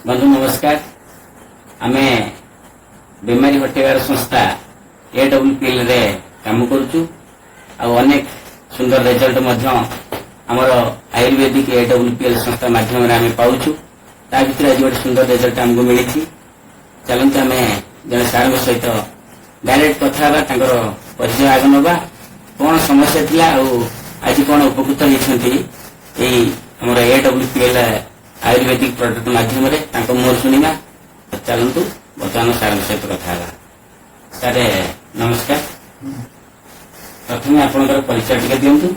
बंधु नमस्कार। आमे बेमारी हटेवार संस्था AWPL रे काम करूचु अनेक सुंदर रिजल्ट आमर आयुर्वेदिक AWPL संस्था माध्यम आम पाऊचु ता भीतर आज गोटे सुंदर रिजल्ट आमको मिली। चलते आम जन सार सहित डायरेक्ट कथा परिचय आग नवा कौन समस्या थिला आज कौन उपकृत होती आमर AWPL आयुर्वेदिक प्रोडक्ट माध्यम मोर शुणा। चलतु बर्तमान सार सहित कथा सार नमस्कार। प्रथम आपंकर परिचय टिके दिंतु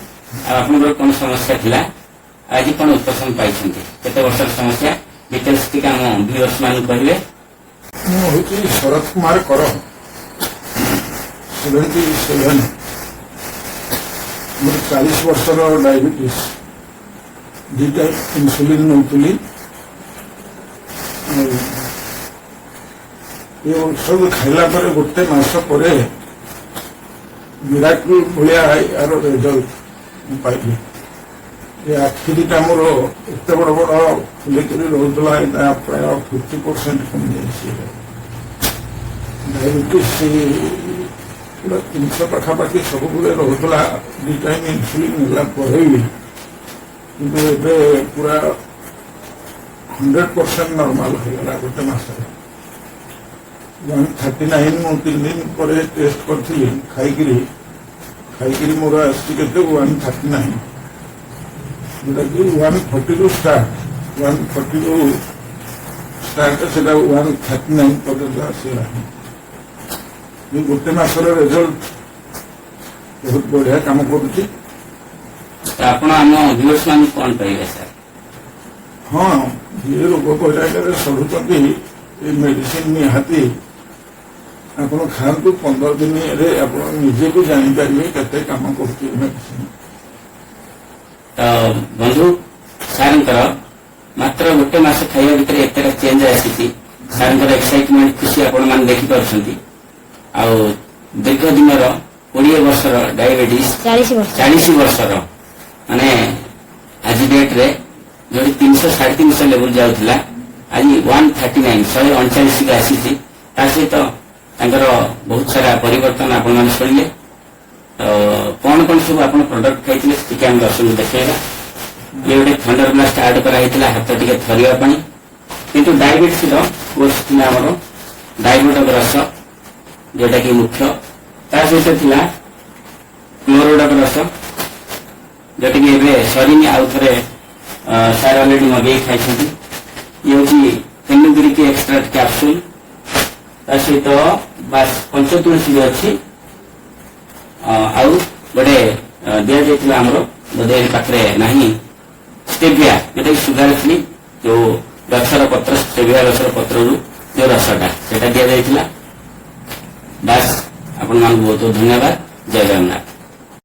आपंकर कौन समस्या थिला आज कौन उपशम पाई केते वर्ष समस्या डिटेल्स टिके आम व्यूअर्स मान कहले। मुझे शरद कुमार कर 77 मोर 40 वर्ष डायबिटीज दुटा इनसुलिन नौली ये औषध खाइला पर गोटे मास पर मिराकल भाया यार रिजल्ट पाइली। ये आखि दुटा मोर एत बड़ बड़ फुलिक रोला प्राय 50% कम जाए। डायबिटीज पूरा 300 पाखापाखि सब रोला दी टाइम इनसुलिन नेला किंतु पूरा 100% नॉर्मल होगा गोटे मस 139 मु 3 दिन पर टेस्ट करी खाई मोर आसते 139 जोटा कि 142 स्टार्ट 142 स्टार्ट से 139 पर्यटन आसला। गोटे मसर रिजल्ट बहुत बढ़िया काम करुच्ची। आपण आम व्यूअर्स मान कौन पाइबे सर? हाँ ये रोग परागर सरुचंती मेडिसिन निहाती आपण खातु 15 दिन निजे भी जापारे के कम कर मेडिसिन। तो बंधु सार मात्र गोटे मास खाइबा भितर एतटा चेंज आसी सार एक्साइटमेंट खुशी आपण मान देखि परछंती। आ दीर्घ दिन 20 वर्ष डायबिटीज 40 वर्ष माने आज डेट रे जो 300 350 लेवल जाउथिला आज 139 139 आसी सहित बहुत सारा परिवर्तन आपण मान सुनिले। कौन कौन सब आप प्रोडक्ट खाई आम दर्शक देखा ये गोटे थंडर ब्लास्ट आड कराइला हाथ टिके थरिया किंतु डायबिटीज कोर्स थी आमर डायबिटक रस जोटा कि मुख्य ता सहित थिला क्लोरोडक रस जोटा कि एबे सरीनी आउ थे सार अलरेडी मगे खाई। ये हूँ फेनुग्रिक एक्सट्राक्ट कैप्सूल ता सहित बास पंचतुलसी भी अच्छी आउ गोटे दि जाइए आमर बोधे पाखे ना स्टेविया जोटा कि सुगार फ्री जो गचर पत्र स्टेविया गचर पत्र जो रसटा से दि जाइए। बास आपण मान बहुत धन्यवाद। जय जगन्नाथ।